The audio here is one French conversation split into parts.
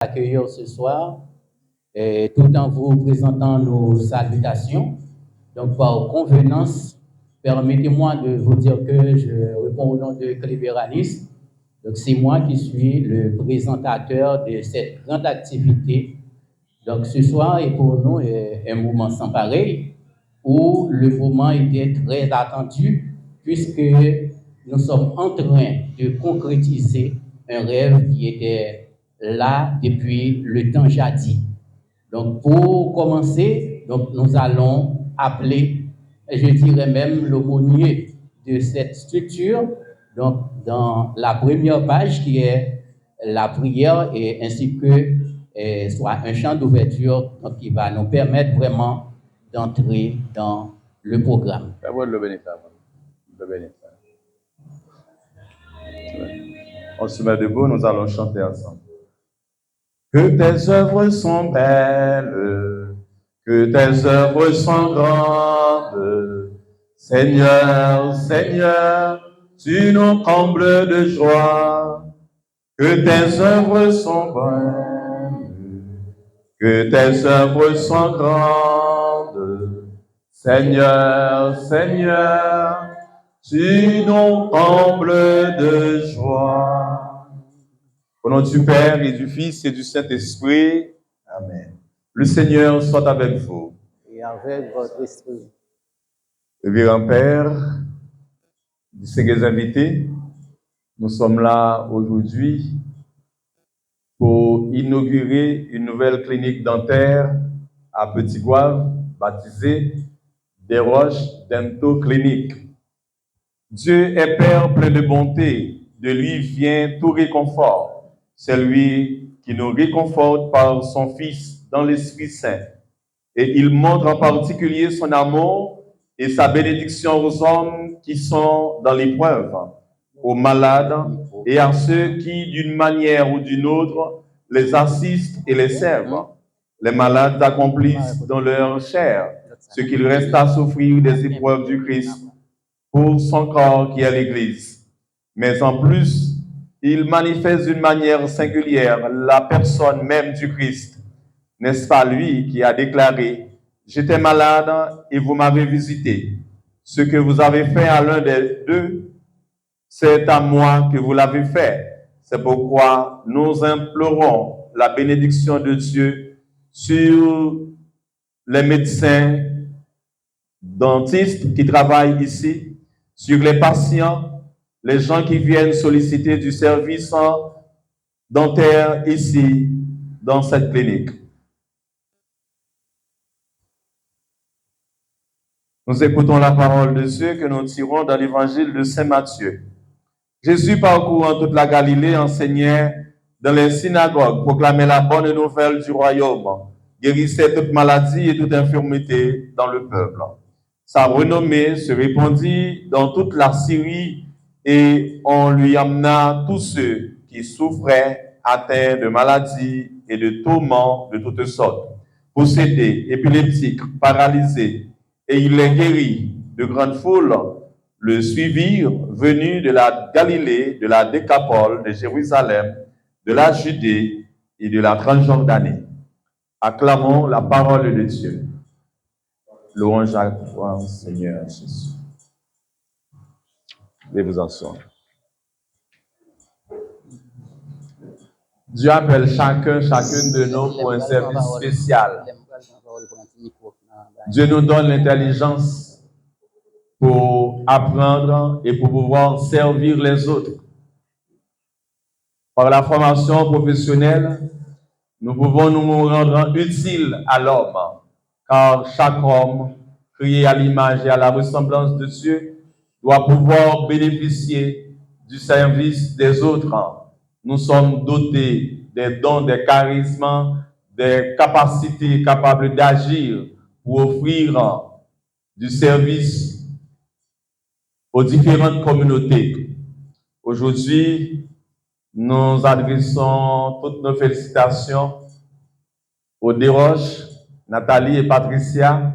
Accueillir ce soir, et tout en vous présentant nos salutations. Donc, par convenance, permettez-moi de vous dire que je réponds au nom de Clébéranis. Donc, c'est moi qui suis le présentateur de cette grande activité. Donc, ce soir est pour nous un moment sans pareil, où le moment était très attendu, puisque nous sommes en train de concrétiser un rêve qui était là depuis le temps jadis. Donc, pour commencer, donc, nous allons appeler, je dirais même, l'aumônier de cette structure, donc, dans la première page qui est la prière et ainsi que soit un chant d'ouverture qui va nous permettre vraiment d'entrer dans le programme. On se met debout, nous allons chanter ensemble. Que tes œuvres sont belles, que tes œuvres sont grandes. Seigneur, Seigneur, tu nous combles de joie. Que tes œuvres sont bonnes, que tes œuvres sont grandes. Seigneur, Seigneur, tu nous combles de joie. Au nom du Père et du Fils et du Saint-Esprit, Amen. Le Seigneur soit avec vous. Et avec votre esprit. Révérend Père, distingués invités, nous sommes là aujourd'hui pour inaugurer une nouvelle clinique dentaire à Petit-Goâve, baptisée Desroches Dental Clinic. Dieu est Père plein de bonté, de lui vient tout réconfort. C'est lui qui nous réconforte par son Fils dans l'Esprit Saint. Et il montre en particulier son amour et sa bénédiction aux hommes qui sont dans l'épreuve, aux malades et à ceux qui, d'une manière ou d'une autre, les assistent et les servent. Les malades accomplissent dans leur chair ce qu'il reste à souffrir des épreuves du Christ pour son corps qui est l'Église. Mais en plus, il manifeste d'une manière singulière la personne même du Christ. N'est-ce pas lui qui a déclaré « J'étais malade et vous m'avez visité. Ce que vous avez fait à l'un des deux, c'est à moi que vous l'avez fait. C'est pourquoi nous implorons la bénédiction de Dieu sur les médecins dentistes qui travaillent ici, sur les patients, les gens qui viennent solliciter du service dentaire ici, dans cette clinique. Nous écoutons la parole de Dieu que nous tirons dans l'évangile de Saint Matthieu. Jésus, parcourant toute la Galilée, enseignait dans les synagogues, proclamait la bonne nouvelle du royaume, guérissait toute maladie et toute infirmité dans le peuple. Sa renommée se répandit dans toute la Syrie et on lui amena tous ceux qui souffraient, atteints de maladies et de tourments de toutes sortes, possédés, épileptiques, paralysés, et il les guérit. De grandes foules le suivirent, venus de la Galilée, de la Décapole, de Jérusalem, de la Judée et de la Transjordanie. Acclamons la parole de Dieu. Louange à toi, Seigneur Jésus. Veuillez vous asseoir. Dieu appelle chacune de nous pour un service spécial. Dieu nous donne l'intelligence pour apprendre et pour pouvoir servir les autres. Par la formation professionnelle, nous pouvons nous rendre utiles à l'homme, car chaque homme, créé à l'image et à la ressemblance de Dieu, doit pouvoir bénéficier du service des autres. Nous sommes dotés des dons, des charismes, des capacités capables d'agir pour offrir du service aux différentes communautés. Aujourd'hui, nous adressons toutes nos félicitations aux Desroches, Nathalie et Patricia.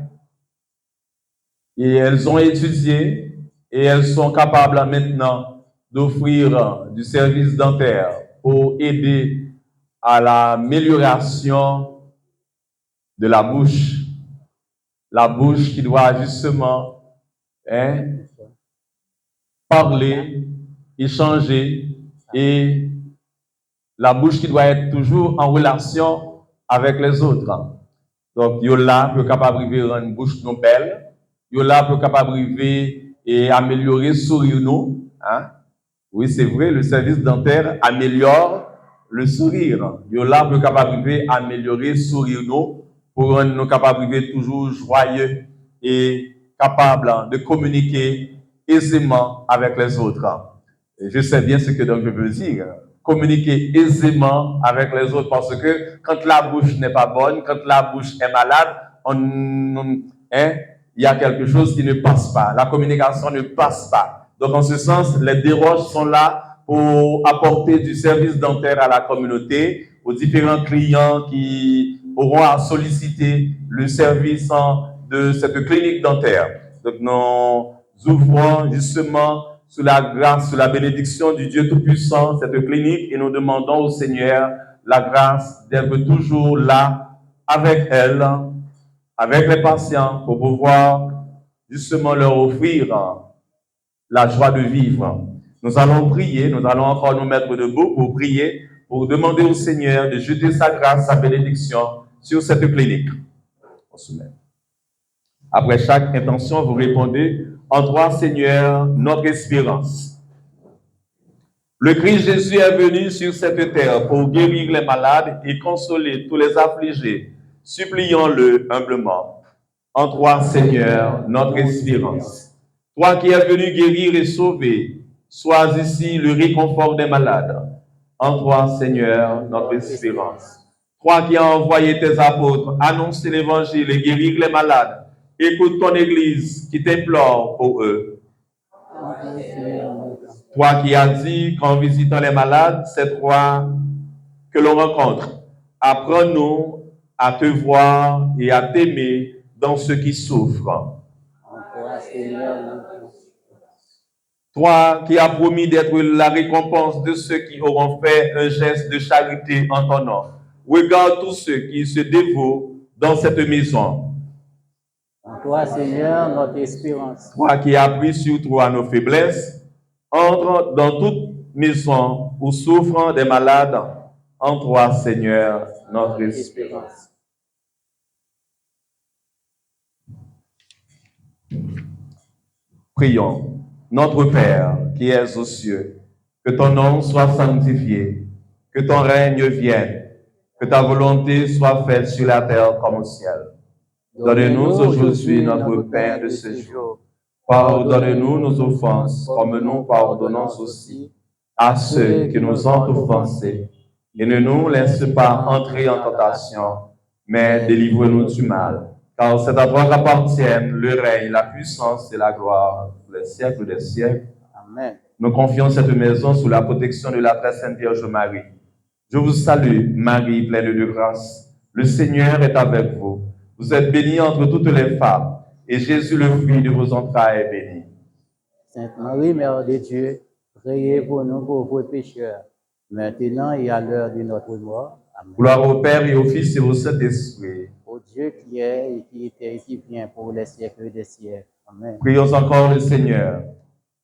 Et elles ont étudié et elles sont capables maintenant d'offrir du service dentaire pour aider à l'amélioration de la bouche. La bouche qui doit justement parler, échanger, et la bouche qui doit être toujours en relation avec les autres. Donc, il y a là pour capable de rendre une bouche non belle, il y a là pour capable et améliorer sourire nous. Hein? Oui, c'est vrai, le service dentaire améliore le sourire. Il y a là pour capable améliorer sourire nous pour rendre nous capables de toujours joyeux et capables de communiquer aisément avec les autres. Et je sais bien ce que donc je veux dire. Communiquer aisément avec les autres parce que quand la bouche n'est pas bonne, quand la bouche est malade, il y a quelque chose qui ne passe pas. La communication ne passe pas. Donc en ce sens, les déroches sont là pour apporter du service dentaire à la communauté, aux différents clients qui auront à solliciter le service de cette clinique dentaire. Donc nous ouvrons justement sous la grâce, sous la bénédiction du Dieu Tout-Puissant, cette clinique, et nous demandons au Seigneur la grâce d'être toujours là avec elle, avec les patients, pour pouvoir justement leur offrir la joie de vivre. Nous allons prier, nous allons encore nous mettre debout pour prier, pour demander au Seigneur de jeter sa grâce, sa bénédiction sur cette clinique. On se met. Après chaque intention, vous répondez: en toi, Seigneur, notre espérance. Le Christ Jésus est venu sur cette terre pour guérir les malades et consoler tous les affligés. Supplions-le humblement. En toi, Seigneur, notre espérance. Toi qui es venu guérir et sauver, sois ici le réconfort des malades. En toi, Seigneur, notre espérance. Toi qui as envoyé tes apôtres annoncer l'évangile et guérir les malades, écoute ton Église qui t'implore pour eux. Toi qui as dit qu'en visitant les malades, c'est toi que l'on rencontre. Apprends-nous à te voir et à t'aimer dans ceux qui souffrent. Toi qui as promis d'être la récompense de ceux qui auront fait un geste de charité en ton nom. Regarde tous ceux qui se dévouent dans cette maison. En toi, Seigneur, notre espérance. Toi qui as pris sur toi nos faiblesses, entre dans toute maison où souffrent des malades. En toi, Seigneur, notre espérance. Prions. Notre Père, qui es aux cieux, que ton nom soit sanctifié, que ton règne vienne, que ta volonté soit faite sur la terre comme au ciel. Donne-nous aujourd'hui notre pain de ce jour. Pardonne-nous nos offenses, comme nous pardonnons aussi à ceux qui nous ont offensés. Et ne nous laisse pas entrer en tentation, mais délivre-nous du mal. Car c'est à toi qu'appartiennent le règne, la puissance et la gloire, pour les siècles des siècles. Amen. Nous confions cette maison sous la protection de la très sainte Vierge Marie. Je vous salue, Marie, pleine de grâce. Le Seigneur est avec vous. Vous êtes bénie entre toutes les femmes, et Jésus, le fruit de vos entrailles, est béni. Sainte Marie, Mère de Dieu, priez pour nous pauvres pécheurs, maintenant et à l'heure de notre mort. Amen. Gloire au Père et au Fils et au Saint-Esprit. Au Dieu qui est et qui était et qui vient pour les siècles des siècles. Amen. Prions encore le Seigneur.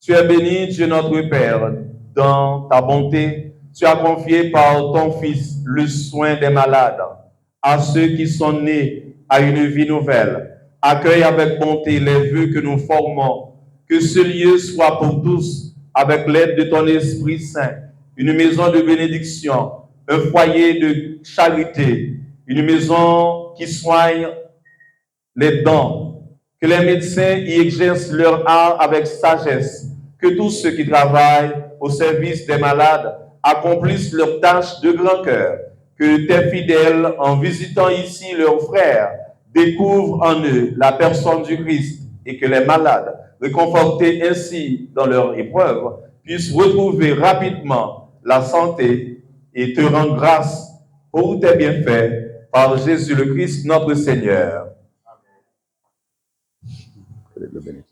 Tu es béni, Dieu notre Père, dans ta bonté. Tu as confié par ton Fils le soin des malades, à ceux qui sont nés à une vie nouvelle. Accueille avec bonté les vœux que nous formons. Que ce lieu soit pour tous, avec l'aide de ton Esprit Saint, une maison de bénédiction, un foyer de charité, une maison qui soigne les dents, que les médecins y exercent leur art avec sagesse, que tous ceux qui travaillent au service des malades accomplissent leurs tâches de grand cœur, que tes fidèles, en visitant ici leurs frères, découvrent en eux la personne du Christ et que les malades, réconfortés ainsi dans leur épreuve, puissent retrouver rapidement la santé et te rendre grâce pour tes bienfaits par Jésus le Christ notre Seigneur. Amen.